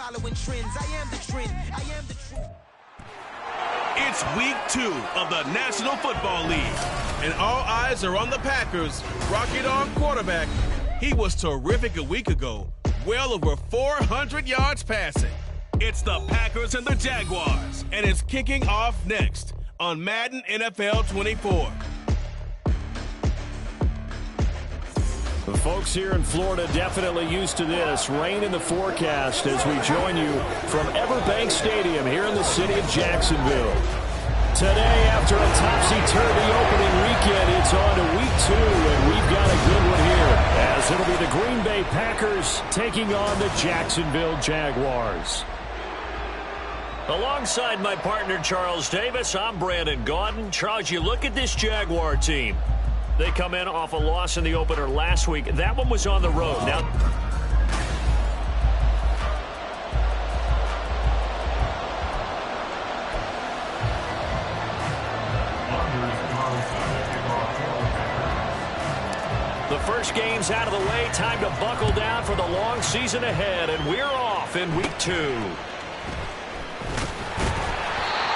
following trends. I am the trend. I am the truth. It's week 2 of the National Football League, and all eyes are on the Packers' rocket arm quarterback. He was terrific a week ago, well over 400 yards passing. It's the Packers and the Jaguars, and it's kicking off next on Madden NFL 24. The folks here in Florida definitely used to this. Rain in the forecast as we join you from Everbank Stadium here in the city of Jacksonville. Today, after a topsy-turvy opening weekend, it's on to week 2, and we've got a good one here, as it'll be the Green Bay Packers taking on the Jacksonville Jaguars. Alongside my partner, Charles Davis, I'm Brandon Gaudin. Charles, you look at this Jaguar team. They come in off a loss in the opener last week. That one was on the road. Now, the first game's out of the way. Time to buckle down for the long season ahead, and we're off in week 2.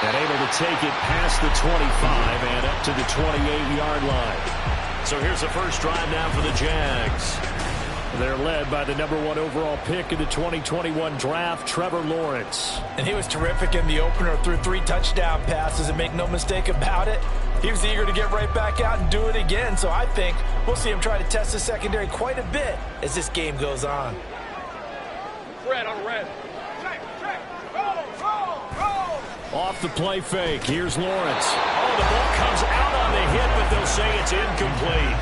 And able to take it past the 25 and up to the 28-yard line. So here's the first drive now for the Jags. They're led by the #1 overall pick in the 2021 draft, Trevor Lawrence. And he was terrific in the opener, threw 3 touchdown passes, and make no mistake about it, he was eager to get right back out and do it again. So I think we'll see him try to test the secondary quite a bit as this game goes on. Red on red. Off the play fake, here's Lawrence. Oh, the ball comes out on the hit, but they'll say it's incomplete.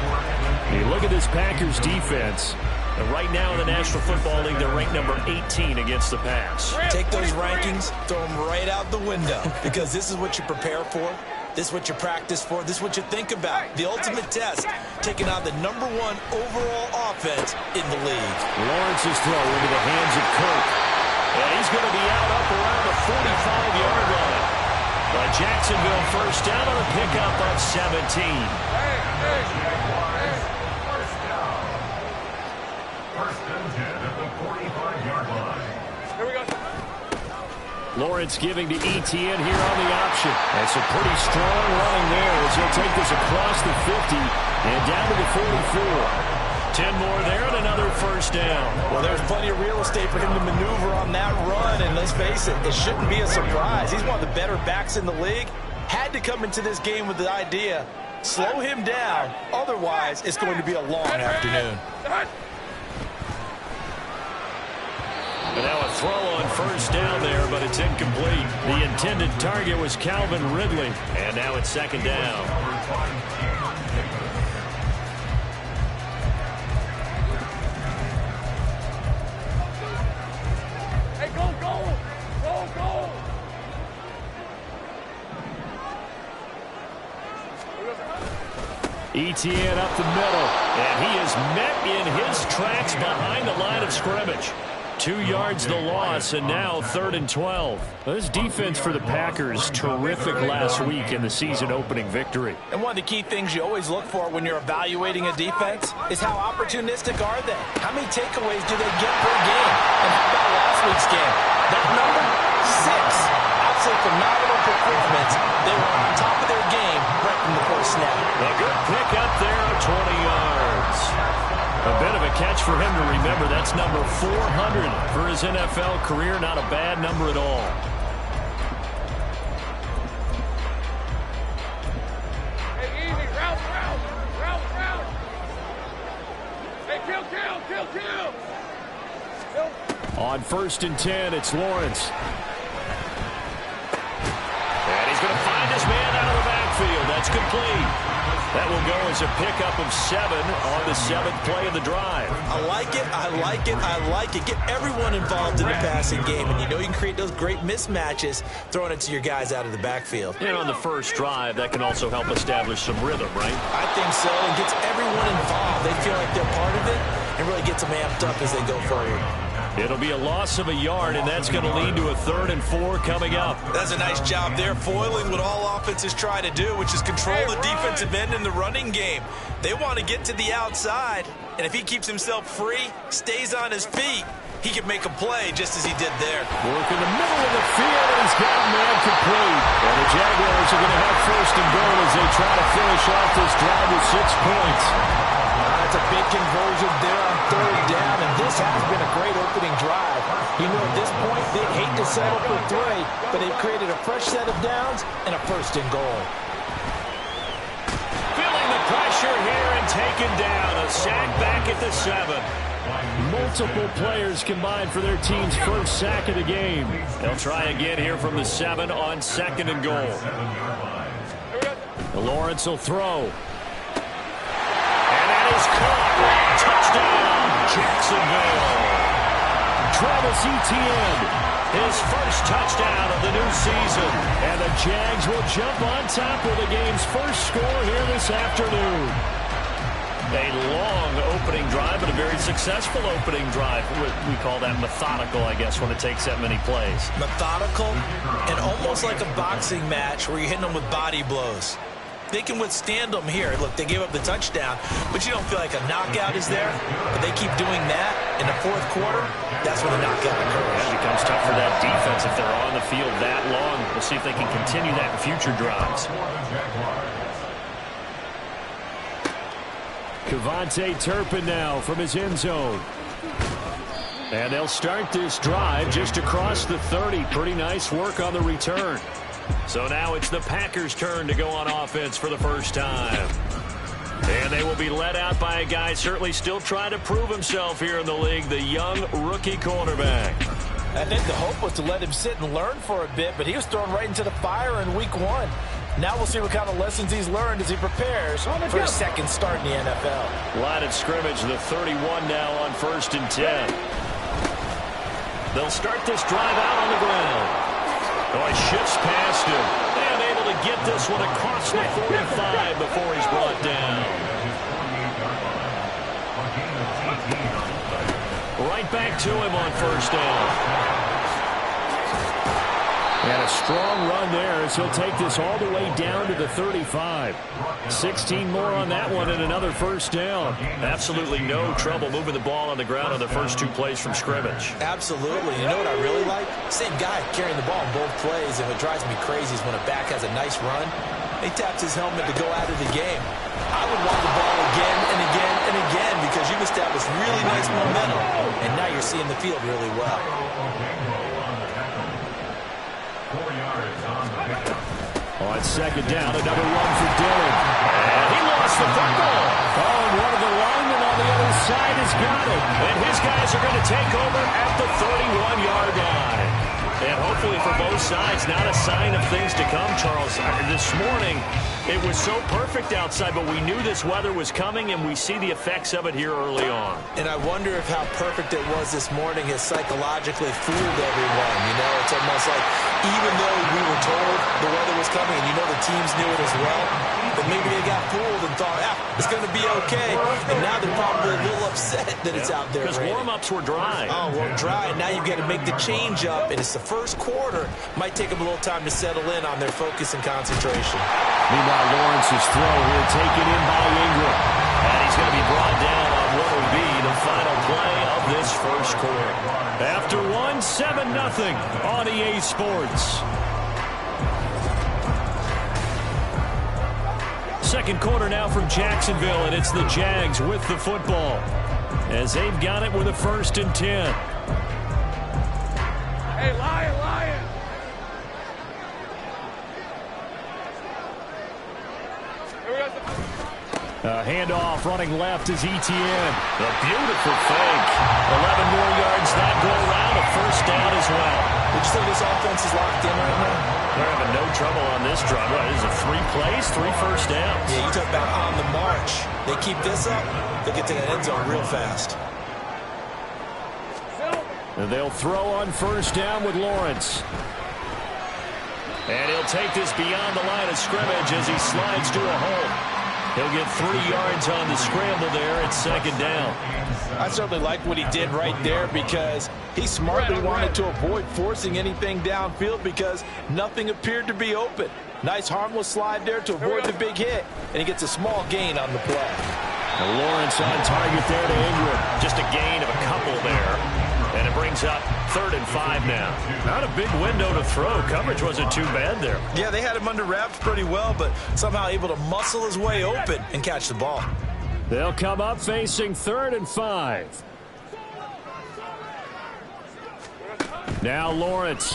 Hey, look at this Packers defense. And right now in the National Football League, they're ranked number 18 against the pass. Take those rankings, throw them right out the window, because this is what you prepare for. This is what you practice for. This is what you think about. The ultimate test, taking on the #1 overall offense in the league. Lawrence's throw into the hands of Kirk. And he's going to be out up around the 45-yard line. But Jacksonville first down on a pickup of 17. First and 10 at the 45-yard line. Here we go. Lawrence giving to Etienne here on the option. That's a pretty strong running there as he'll take this across the 50 and down to the 44. 10 more there and another first down. Well, there's plenty of real estate for him to maneuver on that run, and let's face it, it shouldn't be a surprise. He's one of the better backs in the league. Had to come into this game with the idea, slow him down, otherwise it's going to be a long afternoon. But now a throw on first down there, but it's incomplete. The intended target was Calvin Ridley, and now it's second down. Etienne up the middle. And he is met in his tracks behind the line of scrimmage. 2 yards the loss, and now 3rd and 12. This defense for the Packers, terrific last week in the season-opening victory. And one of the key things you always look for when you're evaluating a defense is how opportunistic are they? How many takeaways do they get per game? And how about last week's game? That number 6. Absolutely phenomenal performance. They were on top of their game right from the first snap. A good pick up there, 20 yards. A bit of a catch for him to remember. That's number 400 for his NFL career. Not a bad number at all. Hey, easy. Route. Hey, kill. On 1st and 10, it's Lawrence. And he's going to find his man out of the backfield. That's complete. That will go as a pickup of 7 on the 7th play of the drive. I like it. Get everyone involved in the passing game, and you know you can create those great mismatches throwing it to your guys out of the backfield. And on the first drive, that can also help establish some rhythm, right? I think so. It gets everyone involved. They feel like they're part of it, and really gets them amped up as they go forward. It'll be a loss of a yard, and that's going to lead to a 3rd and 4 coming up. That's a nice job there, foiling what all offenses try to do, which is control the defensive end in the running game. They want to get to the outside, and if he keeps himself free, stays on his feet, he can make a play just as he did there. Work in the middle of the field, and he's got a man complete. And the Jaguars are going to have first and goal as they try to finish off this drive with 6 points. That's a big conversion there on third down, and this has been a great opening drive. You know, at this point, they'd hate to settle for 3, but they've created a fresh set of downs and a first and goal. Feeling the pressure here and taken down. A sack back at the 7. Multiple players combined for their team's first sack of the game. They'll try again here from the 7 on second and goal. Lawrence will throw. And that is caught. Touchdown, Jacksonville. Travis Etienne, His first touchdown of the new season. and the Jags will jump on top with the game's first score here this afternoon. A long opening drive, but a very successful opening drive. We call that methodical, I guess, when it takes that many plays. Methodical and almost like a boxing match where you're hitting them with body blows. They can withstand them here. Look, they gave up the touchdown, but you don't feel like a knockout is there. But they keep doing that in the fourth quarter. That's when the knockout occurs. It becomes tough for that defense if they're on the field that long. We'll see if they can continue that in future drives. Kevontae Turpin now from his end zone. And they'll start this drive just across the 30. Pretty nice work on the return. So now it's the Packers' turn to go on offense for the first time. And they will be led out by a guy certainly still trying to prove himself here in the league, the young rookie cornerback. I think the hope was to let him sit and learn for a bit, but he was thrown right into the fire in week 1. Now we'll see what kind of lessons he's learned as he prepares for his second start in the NFL. Line of scrimmage, the 31 now on 1st and 10. They'll start this drive out on the ground. Oh, he shifts past him. And able to get this one across the 45 before he's brought down. Right back to him on first down. And a strong run there as he'll take this all the way down to the 35. 16 more on that one and another first down. Absolutely no trouble moving the ball on the ground on the first 2 plays from scrimmage. Absolutely. You know what I really like? Same guy carrying the ball in both plays, and what drives me crazy is when a back has a nice run, he taps his helmet to go out of the game. I would want the ball again and again and again because you've established really nice momentum, and now you're seeing the field really well. On second down, another one for Dillon. And he lost the football. Oh, and one of the linemen on the other side has got it. And his guys are going to take over at the 31-yard line. And hopefully for both sides, not a sign of things to come, Charles. This morning, it was so perfect outside, but we knew this weather was coming, and we see the effects of it here early on. And I wonder if how perfect it was this morning has psychologically fooled everyone. You know, it's almost like even though we were told the weather was coming, and you know the teams knew it as well, but maybe they got fooled and thought, it's going to be okay. And now they're probably a little upset that it's out there. Because warm-ups were dry. Oh, well, dry. Now you've got to make the change up, and it's the first quarter. Might take them a little time to settle in on their focus and concentration. Meanwhile, Lawrence's throw here taken in by Ingram. And he's going to be brought down on what will be the final play of this first quarter. After 7-0 on EA Sports. Second quarter now from Jacksonville, and it's the Jags with the football as they've got it with a 1st and 10. Hey, Lion, Lion. Here we go. Handoff running left is Etienne. A beautiful fake. 11 more yards that go around. A first down as well. Would you say this offense is locked in right now? They're having no trouble on this drive. What is it, 3 plays, 3 first downs? Yeah, you talk about on the march. They keep this up, they'll get to the end zone real fast. And they'll throw on first down with Lawrence. And he'll take this beyond the line of scrimmage as he slides to a hole. He'll get 3 yards on the scramble there at second down. I certainly like what he did right there because he smartly wanted to avoid forcing anything downfield because nothing appeared to be open. Nice harmless slide there to avoid the big hit, and he gets a small gain on the play. And Lawrence on target there to Ingram. Just a gain of a couple there. And it brings up 3rd and 5 now. Not a big window to throw. Coverage wasn't too bad there. Yeah, they had him under wraps pretty well, but somehow able to muscle his way open and catch the ball. They'll come up facing 3rd and 5. Now Lawrence.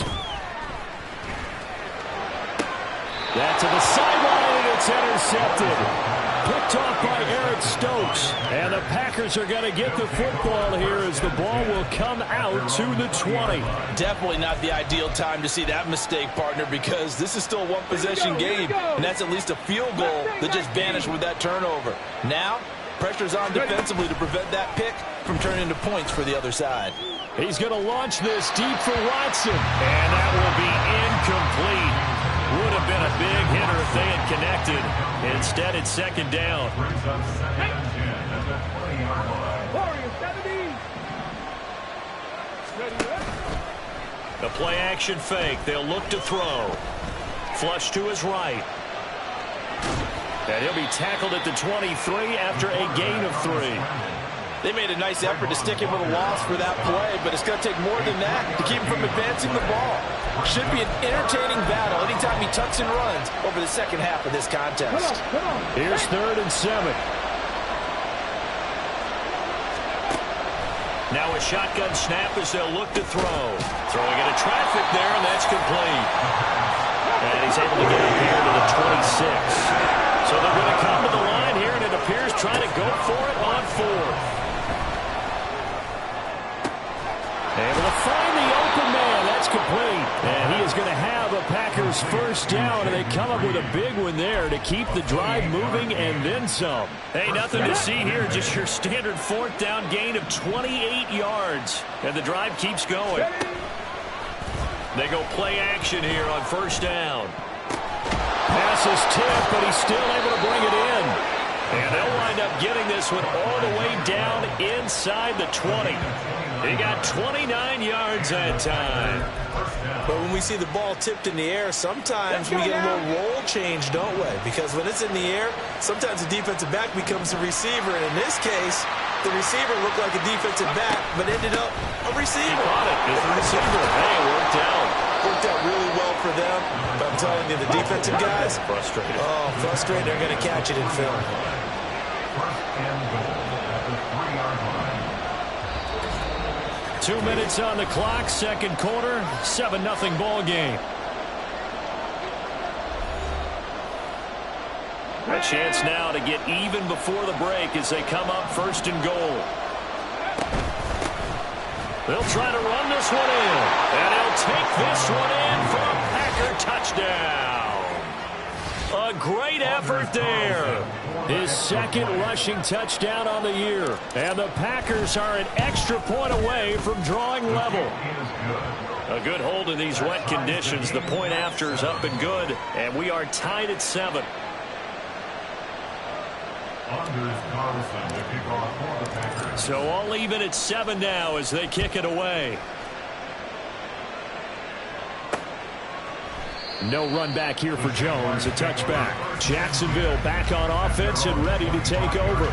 That to the sideline, and it's intercepted. Picked off by Eric Stokes. And the Packers are going to get the football here as the ball will come out to the 20. Definitely not the ideal time to see that mistake, partner, because this is still a one-possession game, and that's at least a field goal that just vanished with that turnover. Now, pressure's on defensively to prevent that pick from turning into points for the other side. He's going to launch this deep for Watson. And that will be incomplete. Would have been a big hitter if they had connected. Instead, it's 2nd down. The play-action fake. They'll look to throw. Flush to his right. And he'll be tackled at the 23 after a gain of 3. They made a nice effort to stick him with a loss for that play, but it's going to take more than that to keep him from advancing the ball. Should be an entertaining battle anytime he tucks and runs over the second half of this contest. Here's 3rd and 7. Now a shotgun snap as they'll look to throw. Throwing into traffic there, and that's complete. And he's able to get up here to the 26. So they're going to come to the line here, and it appears trying to go for it on 4th. Able to find the open man. That's complete. And he is going to have a Packers 1st down, and they come up with a big one there to keep the drive moving and then some. Hey, nothing to see here. Just your standard 4th down gain of 28 yards. And the drive keeps going. They go play action here on 1st down. Pass is tipped, but he's still able to bring it in. And they'll wind up getting this one all the way down inside the 20. He got 29 yards that time. But when we see the ball tipped in the air, sometimes we get a little role change, don't we? Because when it's in the air, sometimes the defensive back becomes the receiver. And in this case, the receiver looked like a defensive back, but ended up a receiver. He caught it as the receiver. Hey, it worked out. Worked out really well for them. But I'm telling you, the defensive guys, frustrated. Oh, frustrated. They're going to catch it in film. 1st and goal at the 3-yard line. 2 minutes on the clock, 2nd quarter, 7-0 ball game. A chance now to get even before the break as they come up 1st and goal. They'll try to run this one in, and they'll take this one in for a Packer touchdown. A great effort there. His 2nd rushing touchdown on the year. And the Packers are an extra point away from drawing level. A good hold in these wet conditions. The point after is up and good. And we are tied at 7. So all even at 7 now as they kick it away. No run back here for Jones. A touchback. Jacksonville back on offense and ready to take over.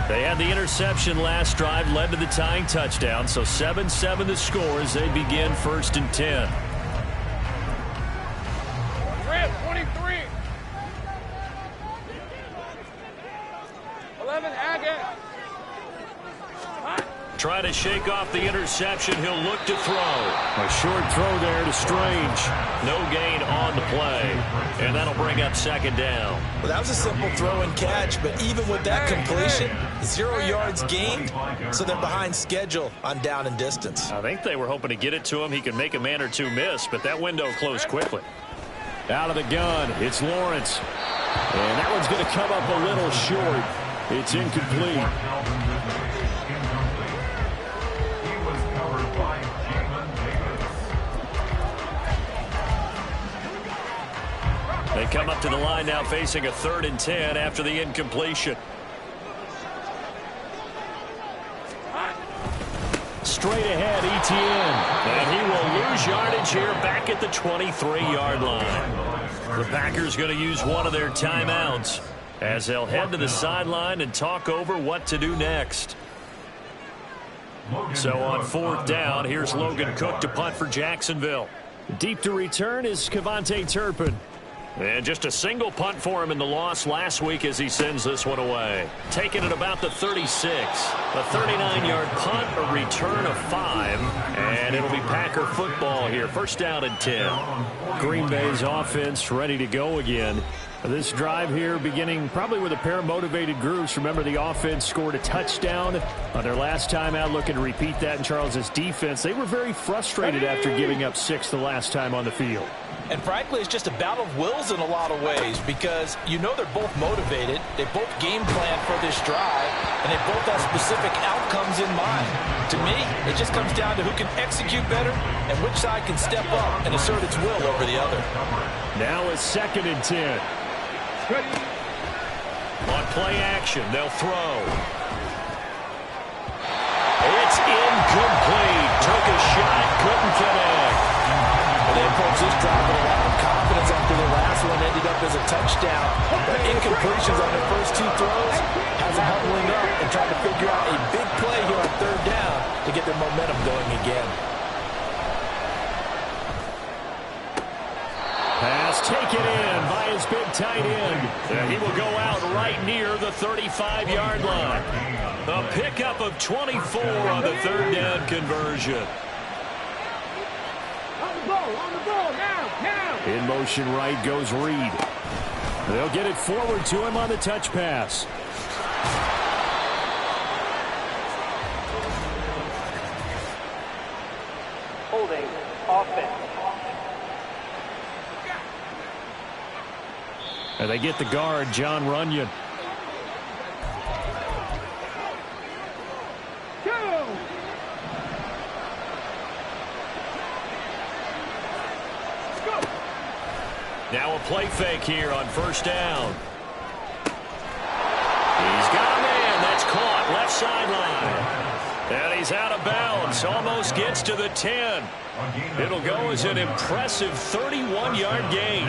They had the interception last drive, led to the tying touchdown. So 7-7 the score as they begin 1st and 10. 23. 11, Agate. Try to shake off the interception. He'll look to throw. A short throw there to Strange. No gain on the play. And that'll bring up 2nd down. Well, that was a simple throw and catch, but even with that completion, 0 yards gained, so they're behind schedule on down and distance. I think they were hoping to get it to him. He could make a man or two miss, but that window closed quickly. Out of the gun, it's Lawrence. And that one's going to come up a little short. It's incomplete. They come up to the line now facing a 3rd and 10 after the incompletion. Straight ahead, Etienne. And he will lose yardage here back at the 23-yard line. The Packers going to use one of their timeouts as they'll head to the sideline and talk over what to do next. So on 4th down, here's Logan Cook to punt for Jacksonville. Deep to return is Kevontae Turpin. And just a single punt for him in the loss last week as he sends this one away. Taking it about the 36. A 39-yard punt, a return of 5. And it'll be Packer football here. 1st down and 10. Green Bay's offense ready to go again. This drive here beginning probably with a pair of motivated groups. Remember, the offense scored a touchdown on their last time out, looking to repeat that in Charles's defense. They were very frustrated after giving up 6 the last time on the field. And frankly, it's just a battle of wills in a lot of ways because you know they're both motivated. They both game plan for this drive, and they both have specific outcomes in mind. To me, it just comes down to who can execute better and which side can step up and assert its will over the other. Now it's 2nd and 10. On play action, they'll throw. It's incomplete. Took a shot, couldn't connect. They approach this drive with a lot of confidence after the last one ended up as a touchdown. But incompletions on their first 2 throws has them huddling up and trying to figure out a big play here on 3rd down to get their momentum going again. Pass taken in by his big tight end. And he will go out right near the 35-yard line. A pickup of 24 on the 3rd down conversion. On the ball, now. In motion right goes Reed. They'll get it forward to him on the touch pass. Holding offense. And they get the guard, John Runyon. Now a play fake here on 1st down. He's got a man. That's caught. Left sideline. And he's out of bounds. Almost gets to the 10. It'll go as an impressive 31-yard gain.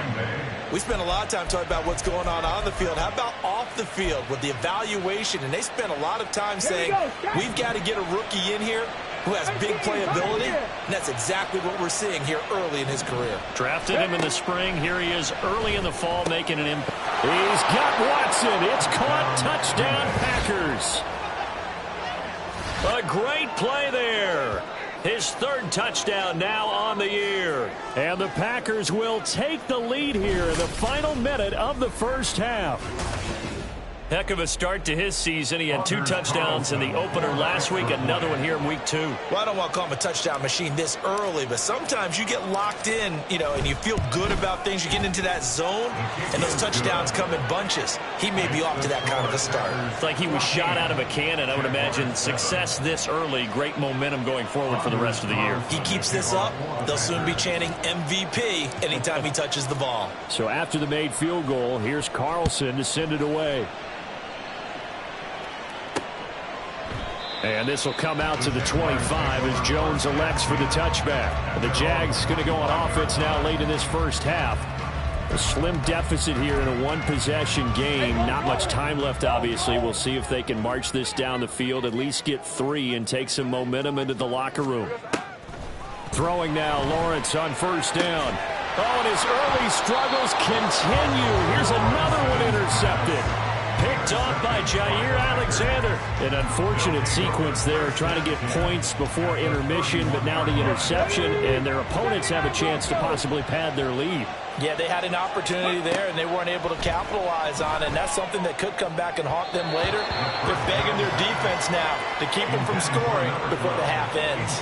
We spent a lot of time talking about what's going on the field. How about off the field with the evaluation? And they spent a lot of time saying, we've got to get a rookie in here who has big playability. And that's exactly what we're seeing here early in his career. Drafted him in the spring. Here he is early in the fall making an impact. He's got Watson. It's caught. Touchdown, Packers. A great play there. His 3rd touchdown now on the year. And the Packers will take the lead here in the final minute of the 1st half. Heck of a start to his season. He had 2 touchdowns in the opener last week, another one here in week 2. Well, I don't want to call him a touchdown machine this early, but sometimes you get locked in, and you feel good about things. You get into that zone, and those touchdowns come in bunches. He may be off to that kind of a start. It's like he was shot out of a cannon. I would imagine success this early, great momentum going forward for the rest of the year. He keeps this up, they'll soon be chanting MVP anytime he touches the ball. So after the made field goal, here's Carlson to send it away. And this will come out to the 25 as Jones elects for the touchback. The Jags going to go on offense now late in this 1st half. A slim deficit here in a 1-possession game. Not much time left, obviously. We'll see if they can march this down the field, at least get 3 and take some momentum into the locker room. Throwing now, Lawrence on 1st down. Oh, and his early struggles continue. Here's another one intercepted. Picked off by Jair Alexander. An unfortunate sequence there, trying to get points before intermission, but now the interception, and their opponents have a chance to possibly pad their lead. Yeah, they had an opportunity there, and they weren't able to capitalize on it, and that's something that could come back and haunt them later. They're begging their defense now to keep them from scoring before the half ends.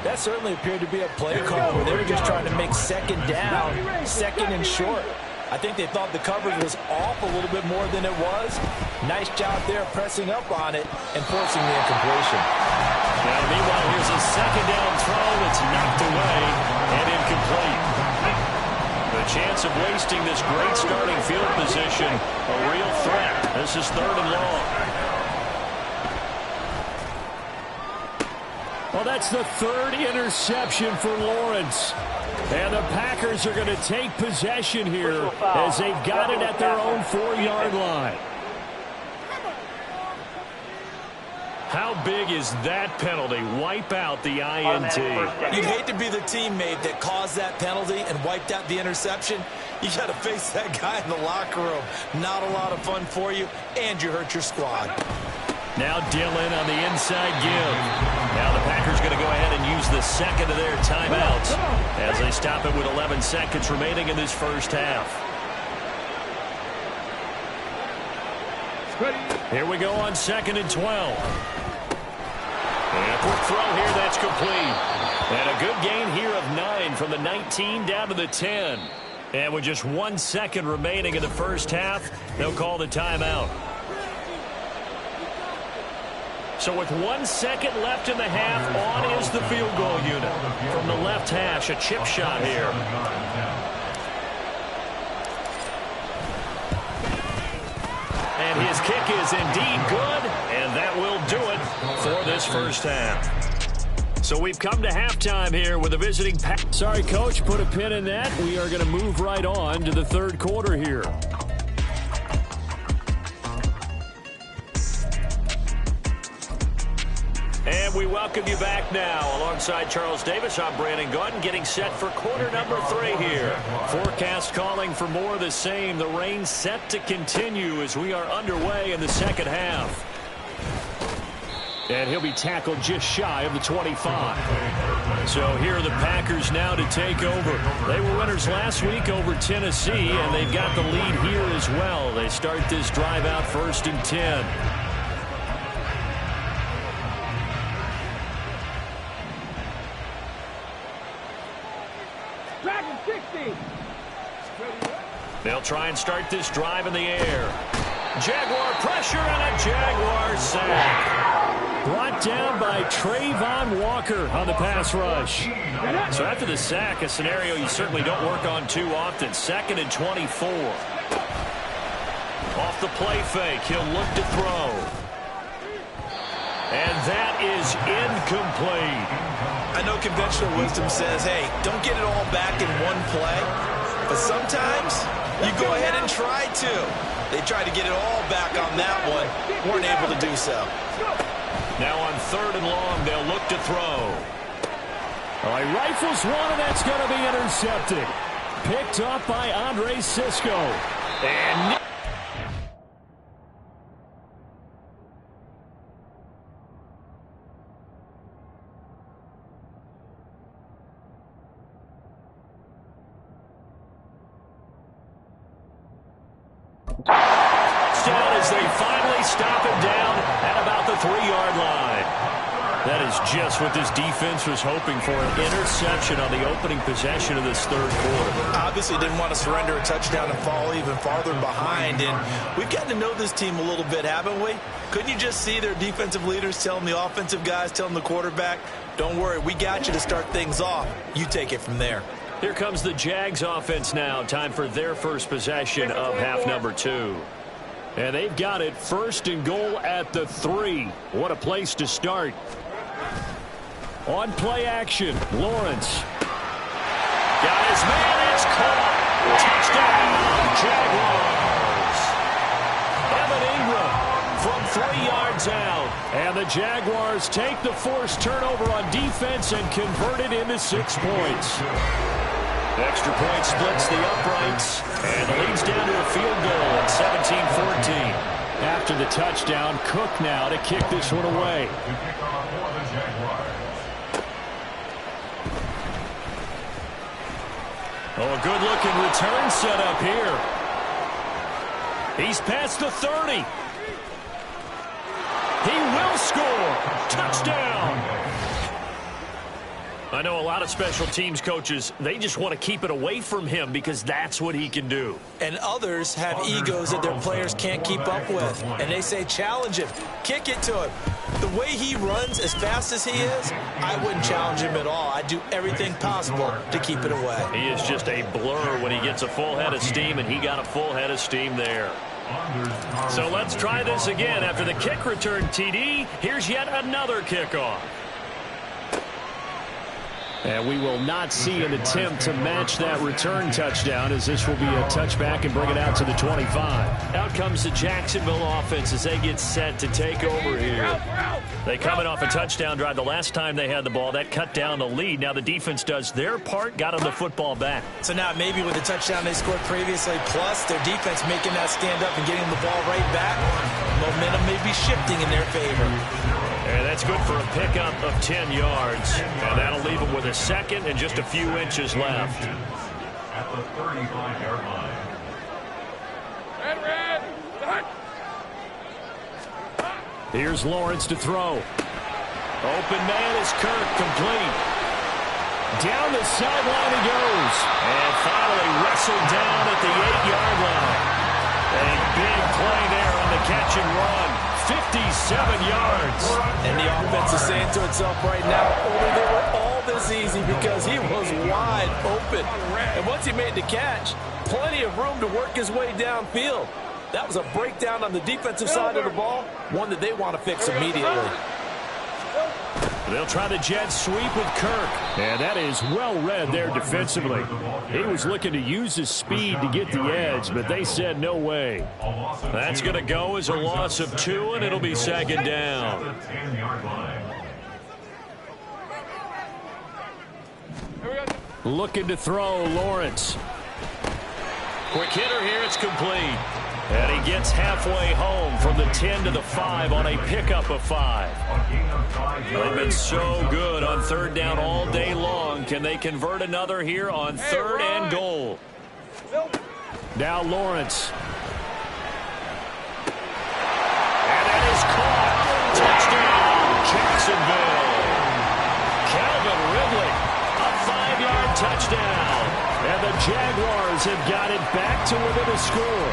That certainly appeared to be a play call where they were just trying to make 2nd down, 2nd and short. I think they thought the coverage was off a little bit more than it was. Nice job there pressing up on it and forcing the incompletion. Now, meanwhile, here's a 2nd down throw that's knocked away and incomplete. The chance of wasting this great starting field position, a real threat. This is 3rd and long. Well, that's the 3rd interception for Lawrence. And the Packers are going to take possession here as they've got it at their own 4-yard line. How big is that penalty? Wipe out the INT. You'd hate to be the teammate that caused that penalty and wiped out the interception. You got to face that guy in the locker room. Not a lot of fun for you, and you hurt your squad. Now Dillon on the inside give. Now the Packers going to go ahead and use the second of their timeouts as they stop it with 11 seconds remaining in this first half. Here we go on 2nd and 12. And a quick throw here, that's complete. And a good gain here of 9 from the 19 down to the 10. And with just 1 second remaining in the first half, they'll call the timeout. So with 1 second left in the half, on is the field goal unit. From the left hash, a chip shot here. And his kick is indeed good, and that will do it for this first half. So we've come to halftime here with a visiting pack. Sorry, Coach, put a pin in that. We are going to move right on to the third quarter here. And we welcome you back now. Alongside Charles Davis, I'm Brandon Gordon, getting set for quarter number 3 here. Forecast calling for more of the same. The rain set to continue as we are underway in the second half. And he'll be tackled just shy of the 25. So here are the Packers now to take over. They were winners last week over Tennessee, and they've got the lead here as well. They start this drive out 1st and 10. They'll try and start this drive in the air. Jaguar pressure and a Jaguar sack. Brought down by Trayvon Walker on the pass rush. So after the sack, a scenario you certainly don't work on too often. 2nd and 24. Off the play fake, he'll look to throw. And that is incomplete. I know conventional wisdom says, hey, don't get it all back in one play. But sometimes you go ahead and try to. They tried to get it all back on that one. Weren't able to do so. Now on 3rd and long, they'll look to throw. All right, rifles one, and that's going to be intercepted. Picked up by Andre Sisco. And down as they finally stop him down at about the 3-yard line. That is just what this defense was hoping for, an interception on the opening possession of this third quarter. Obviously didn't want to surrender a touchdown and fall even farther behind, and we've gotten to know this team a little bit, haven't we? Couldn't you just see their defensive leaders telling the offensive guys, telling the quarterback, don't worry, we got you to start things off. You take it from there. Here comes the Jags offense now. Time for their first possession of half number 2. And they've got it 1st and goal at the 3. What a place to start. On play action, Lawrence. Got his man, it's caught. Touchdown, Jaguars. Evan Ingram from 3 yards out. And the Jaguars take the forced turnover on defense and convert it into 6 points. Extra point splits the uprights, and the lead's down to a field goal at 17-14. After the touchdown, Cook now to kick this one away. Oh, a good-looking return set up here. He's past the 30. He will score. Touchdown. I know a lot of special teams coaches, they just want to keep it away from him because that's what he can do. And others have egos that their players can't keep up with. And they say, challenge him. Kick it to him. The way he runs as fast as he is, I wouldn't challenge him at all. I'd do everything possible to keep it away. He is just a blur when he gets a full head of steam, and he got a full head of steam there. So let's try this again. After the kick return TD, here's yet another kickoff. And we will not see an attempt to match that return touchdown, as this will be a touchback and bring it out to the 25. Out comes the Jacksonville offense as they get set to take over here. They come in off a touchdown drive the last time they had the ball. That cut down the lead. Now the defense does their part, got them the football back. So now maybe with the touchdown they scored previously, plus their defense making that stand up and getting the ball right back, momentum may be shifting in their favor. And that's good for a pickup of 10 yards. And that'll leave them with a second and just a few inches left. At the 35-yard line. Here's Lawrence to throw. Open man is Kirk, complete. Down the sideline he goes. And finally wrestled down at the 8-yard line. A big play there on the catch and run. 57 yards. And the offense is saying to itself right now, only they were all this easy because he was wide open. And once he made the catch, plenty of room to work his way downfield. That was a breakdown on the defensive side of the ball, one that they want to fix immediately. They'll try the jet sweep with Kirk. And that is well read there defensively. He was looking to use his speed to get the edge, but they said no way. That's going to go as a loss of 2, and it'll be second down. Looking to throw, Lawrence. Quick hitter here, it's complete. And he gets halfway home from the 10 to the 5 on a pickup of 5. They've been so good on third down all day long. Can they convert another here on third and goal? Now Lawrence. And that is caught. Touchdown, Jacksonville. Calvin Ridley, a 5-yard touchdown. And the Jaguars have got it back to within a score.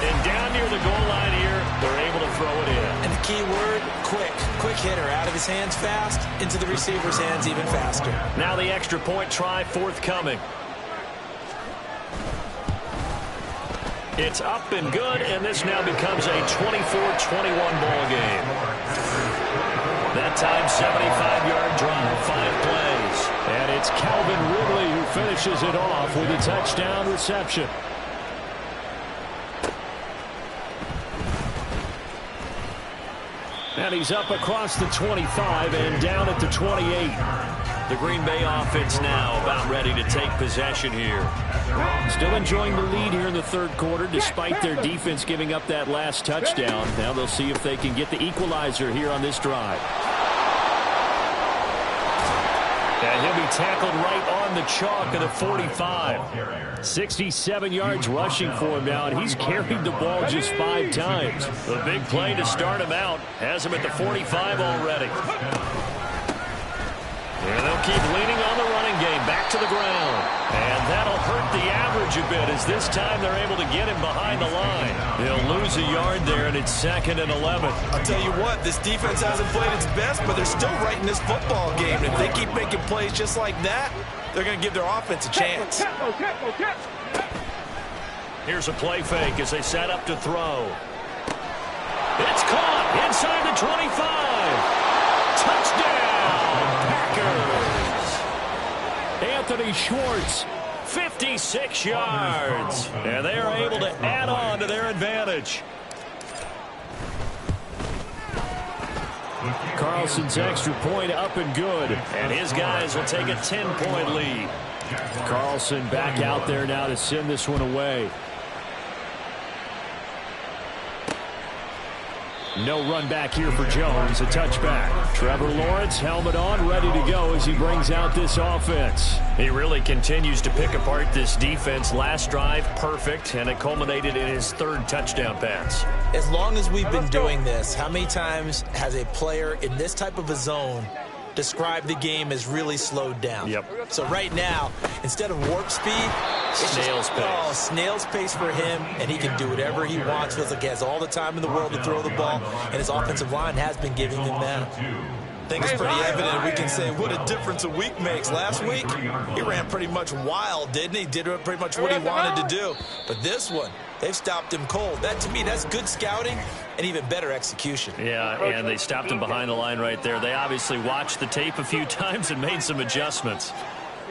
And down near the goal line here, they're able to throw it in. And the key word, quick. Quick hitter. Out of his hands fast, into the receiver's hands even faster. Now the extra point try forthcoming. It's up and good, and this now becomes a 24-21 ball game. That time, 75-yard drive, 5 plays. And it's Calvin Ridley who finishes it off with a touchdown reception. And he's up across the 25 and down at the 28. The Green Bay offense now about ready to take possession here. Still enjoying the lead here in the third quarter despite their defense giving up that last touchdown. Now they'll see if they can get the equalizer here on this drive. And he'll be tackled right on the chalk of the 45. 67 yards rushing for him now, and he's carried the ball just 5 times. The big play to start him out has him at the 45 already. And they'll keep leaning on the running game back to the ground. And that'll hurt the average a bit as this time they're able to get him behind the line. They'll lose a yard there, and it's 2nd and 11. I'll tell you what, this defense hasn't played its best, but they're still right in this football game. If they keep making plays just like that, they're going to give their offense a chance. Here's a play fake as they set up to throw. It's caught inside the 25. Touchdown, Packers. Anthony Schwartz. 56 yards. And they are able to add on to their advantage. Carlson's extra point up and good. And his guys will take a 10-point lead. Carlson back out there now to send this one away. No run back here for Jones. A touchback. Trevor Lawrence, helmet on, ready to go as he brings out this offense. He really continues to pick apart this defense. Last drive, perfect, and it culminated in his 3rd touchdown pass. As long as we've been doing this, how many times has a player in this type of a zone described the game as really slowed down? Yep. So right now, instead of warp speed, snail's pace. Oh, snail's pace for him, and he can do whatever he wants. Feels like he has all the time in the world to throw the ball, and his offensive line has been giving him that. think it's pretty evident. We can say what a difference a week makes. Last week, he ran pretty much wild, didn't he? Did pretty much what he wanted to do. But this one, they've stopped him cold. That, to me, that's good scouting and even better execution. Yeah, and they stopped him behind the line right there. They obviously watched the tape a few times and made some adjustments.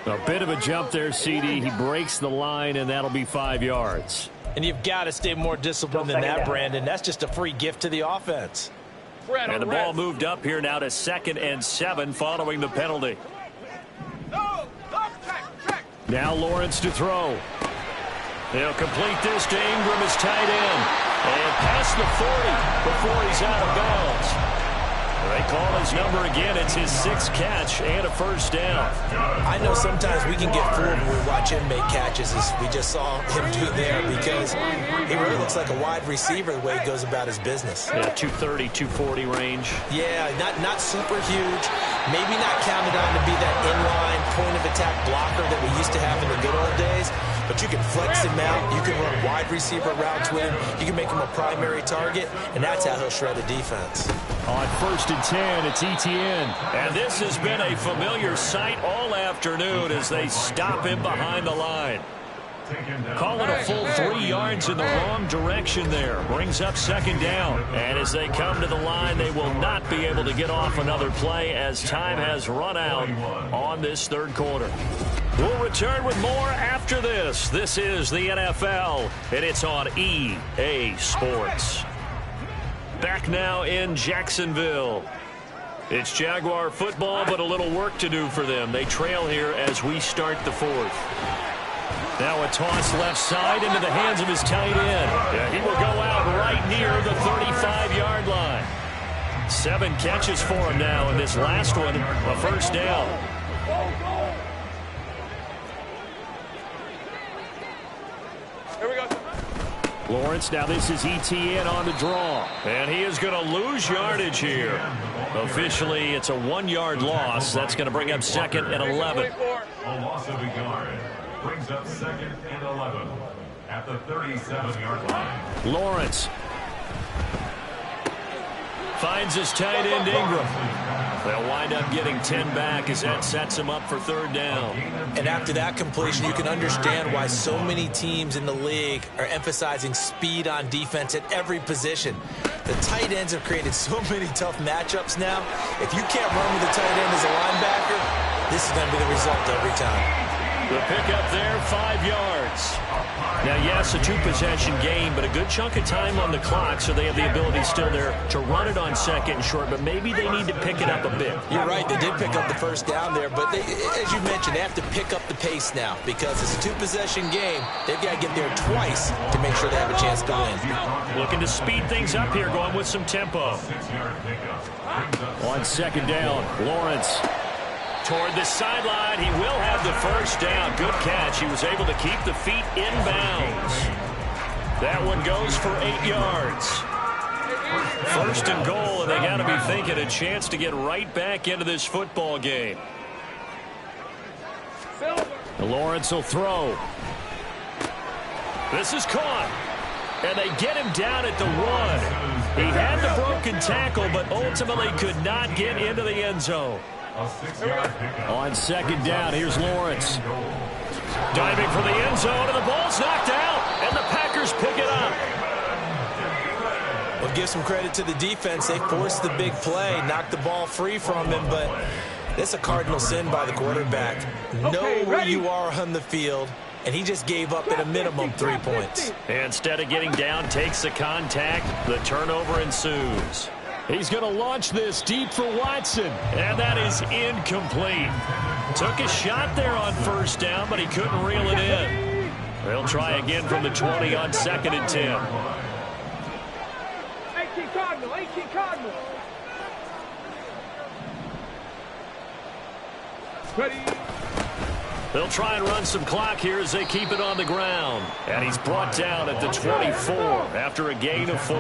A bit of a jump there, CD. He breaks the line, and that'll be 5 yards. And you've got to stay more disciplined than that, Brandon. That's just a free gift to the offense. And the ball moved up here now to 2nd and 7 following the penalty. Now Lawrence to throw. He'll complete this to Ingram as tight end. And past the 40 before he's out of bounds. They call his number again. It's his 6th catch and a first down. I know sometimes we can get fooled when we watch him make catches, as we just saw him do there, because he really looks like a wide receiver the way he goes about his business. Yeah, 230, 240 range. Yeah, not super huge. Maybe not counted on to be that inline point-of-attack blocker that we used to have in the good old days, but you can flex him out. You can run wide receiver routes with him. You can make him a primary target, and that's how he'll shred a defense. On 1st and 10, it's Etienne. And this has been a familiar sight all afternoon as they stop him behind the line. Call it a full 3 yards in the wrong direction there. Brings up 2nd down. And as they come to the line, they will not be able to get off another play as time has run out on this 3rd quarter. We'll return with more after this. This is the NFL, and it's on EA Sports. Back now in Jacksonville. It's Jaguar football, but a little work to do for them. They trail here as we start the 4th. Now a toss left side into the hands of his tight end. Yeah, he will go out right near the 35-yard line. 7 catches for him now, and this last one, a first down. Here we go. Lawrence, now this is Etienne on the draw. And he is going to lose yardage here. Officially, it's a 1-yard loss. That's going to bring up 2nd and 11. A loss of a yard brings up 2nd and 11 at the 37-yard line. Lawrence finds his tight end Ingram. They'll wind up getting 10 back as that sets him up for 3rd down. And after that completion, you can understand why so many teams in the league are emphasizing speed on defense at every position. The tight ends have created so many tough matchups now. If you can't run with the tight end as a linebacker, this is going to be the result every time. The pickup there, 5 yards. Now, yes, a 2-possession game, but a good chunk of time on the clock, so they have the ability still there to run it on 2nd and short, but maybe they need to pick it up a bit. You're right, they did pick up the first down there, but they, as you mentioned, they have to pick up the pace now because it's a 2-possession game. They've got to get there twice to make sure they have a chance to win. Looking to speed things up here, going with some tempo. 6-yard pickup. on 2nd down. Lawrence toward the sideline. He will have the first down. Good catch. He was able to keep the feet in bounds. That one goes for 8 yards. 1st and goal, and they got to be thinking a chance to get right back into this football game. Lawrence will throw. This is caught. And they get him down at the 1. He had the broken tackle, but ultimately could not get into the end zone. On 2nd down, here's Lawrence. Diving for the end zone, and the ball's knocked out, and the Packers pick it up. Well, give some credit to the defense. They forced the big play, knocked the ball free from him, but that's a cardinal sin by the quarterback. Know where you are on the field, and he just gave up at a minimum 3 points. Instead of getting down, takes the contact. The turnover ensues. He's going to launch this deep for Watson. And that is incomplete. Took a shot there on 1st down, but he couldn't reel it in. They'll try again from the 20 on 2nd and 10. 18 Cardinal, 18 Cardinal. Ready. They'll try and run some clock here as they keep it on the ground. And he's brought down at the 24 after a gain of 4.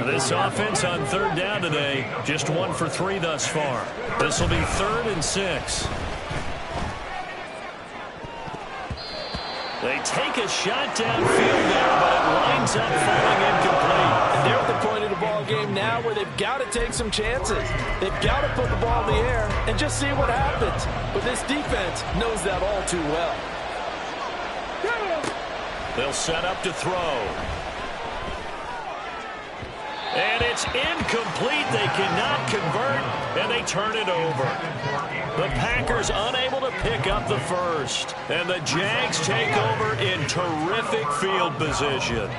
This offense on 3rd down today, just 1 for 3 thus far. This will be 3rd and 6. They take a shot downfield there, but it winds up falling incomplete. And they're at the point of the ball game now where they've got to take some chances. They've got to put the ball in the air and just see what happens. But this defense knows that all too well. They'll set up to throw. And it's incomplete. They cannot convert, and they turn it over. The Packers unable to pick up the first. And the Jags take over in terrific field position.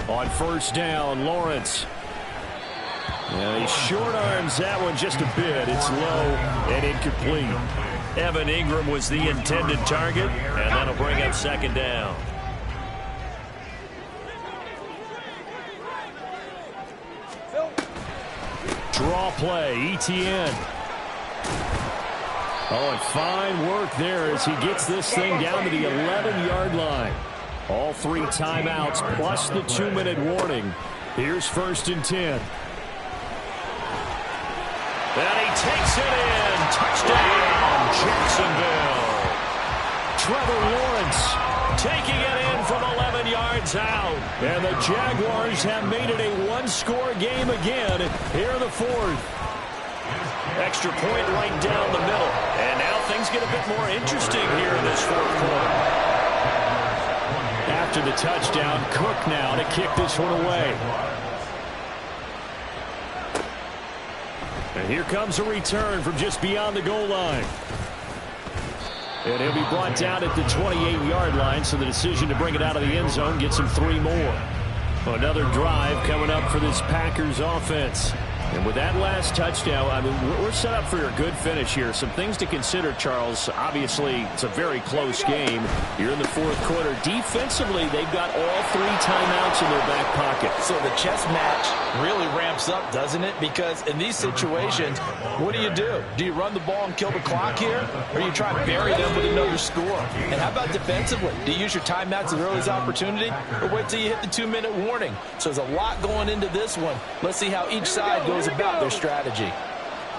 On first down, Lawrence. And he short arms that one just a bit. It's low and incomplete. Evan Ingram was the intended target, and that'll bring up second down. Draw play, ETN. Oh, and fine work there as he gets this thing down to the 11-yard line. All 3 timeouts plus the 2-minute warning. Here's first and 10. And he takes it in. Touchdown, Jacksonville. Trevor Lawrence taking it in from 11 yards out. And the Jaguars have made it a one-score game again here in the fourth. Extra point right down the middle. And now things get a bit more interesting here in this fourth quarter. After the touchdown, Cook now to kick this one away. And here comes a return from just beyond the goal line. And he'll be brought down at the 28-yard line, so the decision to bring it out of the end zone gets him 3 more. Another drive coming up for this Packers offense. And with that last touchdown, I mean, we're set up for a good finish here. Some things to consider, Charles. Obviously, it's a very close game. You're in the fourth quarter. Defensively, they've got all 3 timeouts in their back pocket. So the chess match really ramps up, doesn't it? Because in these situations, what do? Do you run the ball and kill the clock here? Or you try to bury them with another score? And how about defensively? Do you use your timeouts as early as opportunity? Or wait till you hit the 2-minute warning? So there's a lot going into this one. Let's see how each side goes about their strategy.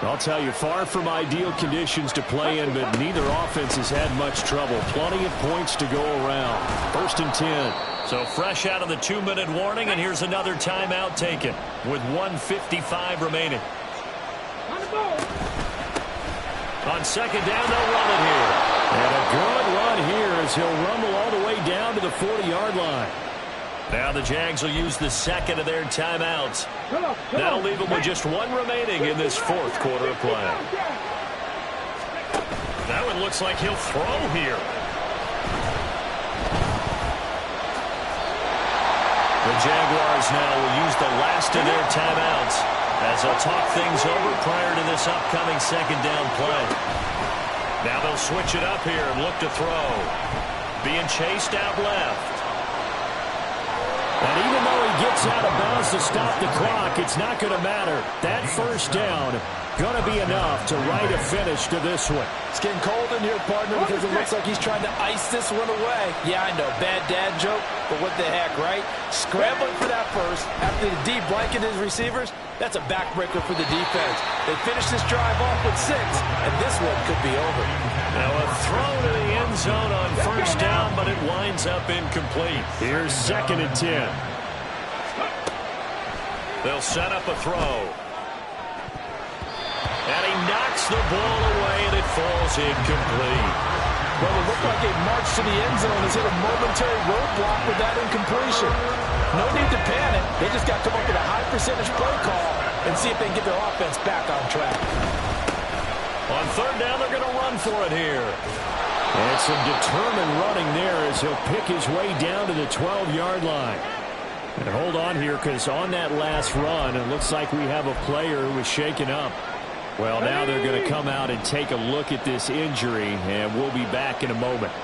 I'll tell you, far from ideal conditions to play in, but neither offense has had much trouble. Plenty of points to go around. First and 10. So fresh out of the 2-minute warning, and here's another timeout taken with 1:55 remaining. On second down, they'll run it here. And a good run here as he'll rumble all the way down to the 40-yard line. Now the Jags will use the second of their timeouts. That'll leave them with just 1 remaining in this fourth quarter of play. That one looks like he'll throw here. The Jaguars now will use the last of their timeouts as they'll talk things over prior to this upcoming second down play. Now they'll switch it up here and look to throw. Being chased out left. And even though he gets out of bounds to stop the clock, it's not going to matter. That first down going to be enough to write a finish to this one. It's getting cold in here, partner, because it looks like he's trying to ice this one away. Yeah, I know, bad dad joke, but what the heck, right? Scrambling for that first after the D blanket his receivers, that's a backbreaker for the defense. They finish this drive off with 6, and this one could be over. Now a throw to the end zone on first down, but it winds up incomplete. Here's second and 10. They'll set up a throw. And he knocks the ball away, and it falls incomplete. Well, it looked like a march to the end zone has hit a momentary roadblock with that incompletion. No need to panic. They just got to come up with a high percentage play call and see if they can get their offense back on track. On third down, they're going to run for it here. And some determined running there as he'll pick his way down to the 12-yard line. And hold on here, because on that last run, it looks like we have a player who was shaken up. Well, now they're going to come out and take a look at this injury, and we'll be back in a moment.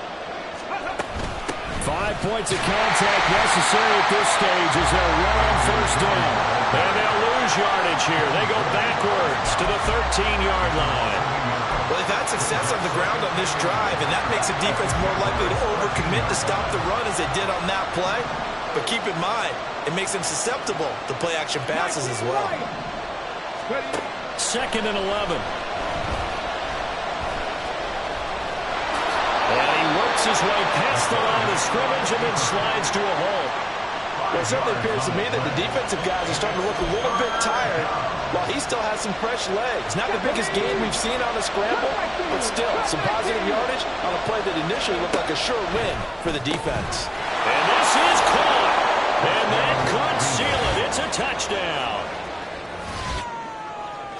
5 points of contact necessary at this stage as they'll run on first down. And they'll lose yardage here. They go backwards to the 13-yard line. Well, they've had success on the ground on this drive, and that makes the defense more likely to overcommit to stop the run as they did on that play. But keep in mind, it makes them susceptible to play-action passes as well. Second and 11. And he works makes his way past the line of scrimmage and then slides to a hole. Well, it certainly appears to me that the defensive guys are starting to look a little bit tired while he still has some fresh legs. Not the biggest gain we've seen on a scramble, but still some positive yardage on a play that initially looked like a sure win for the defense. And this is caught. And that could seal it. It's a touchdown.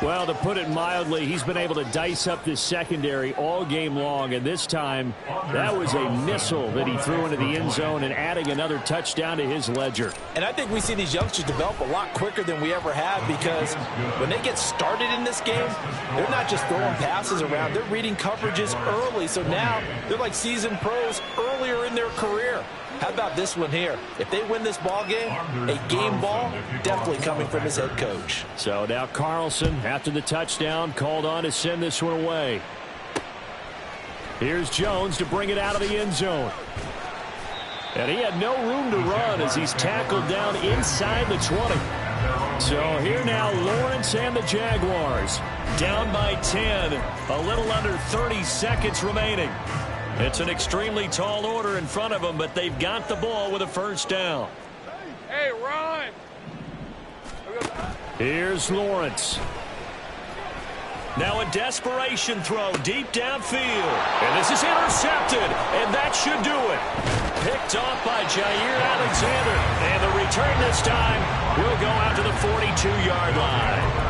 Well, to put it mildly, he's been able to dice up this secondary all game long, and this time that was a missile that he threw into the end zone and adding another touchdown to his ledger. And I think we see these youngsters develop a lot quicker than we ever have, because when they get started in this game, they're not just throwing passes around. They're reading coverages early, so now they're like seasoned pros earlier in their career. How about this one here? If they win this ball game, a game ball, definitely coming from his head coach. So now Carlson, after the touchdown, called on to send this one away. Here's Jones to bring it out of the end zone. And he had no room to run as he's tackled down inside the 20. So here now, Lawrence and the Jaguars. Down by 10, a little under 30 seconds remaining. It's an extremely tall order in front of them, but they've got the ball with a first down. Hey, run! Here's Lawrence. Now a desperation throw deep downfield. And this is intercepted, and that should do it. Picked off by Jair Alexander. And the return this time will go out to the 42-yard line.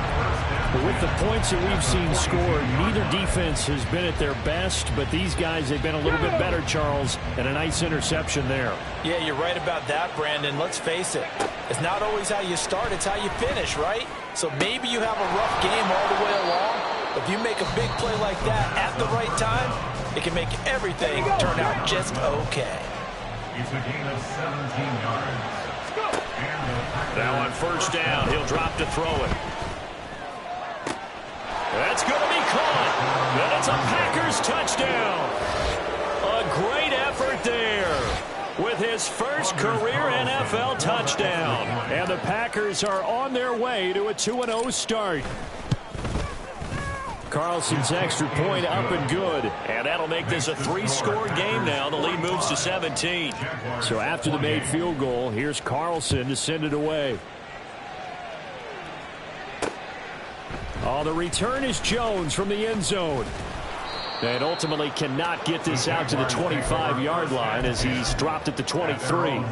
With the points that we've seen scored, neither defense has been at their best, but these guys have been a little bit better, Charles, and a nice interception there. Yeah, you're right about that, Brandon. Let's face it. It's not always how you start, it's how you finish, right? So maybe you have a rough game all the way along, but if you make a big play like that at the right time, it can make everything turn out just okay. It's a gain of 17 yards. Now on first down, he'll drop to throw it. That's going to be caught. And it's a Packers touchdown. A great effort there with his first career NFL touchdown. And the Packers are on their way to a 2-0 start. Carlson's extra point up and good. And that'll make this a 3-score game now. The lead moves to 17. So after the made field goal, here's Carlson to send it away. Oh, the return is Jones from the end zone. And ultimately cannot get this out to the 25-yard line as he's dropped at the 23.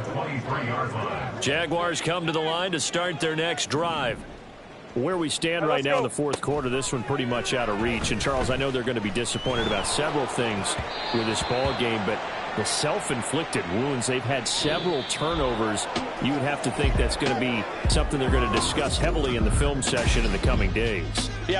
Jaguars come to the line to start their next drive. Where we stand right now in the fourth quarter, this one pretty much out of reach. And, Charles, I know they're going to be disappointed about several things with this ball game, but the self-inflicted wounds, they've had several turnovers. You would have to think that's going to be something they're going to discuss heavily in the film session in the coming days. Yeah.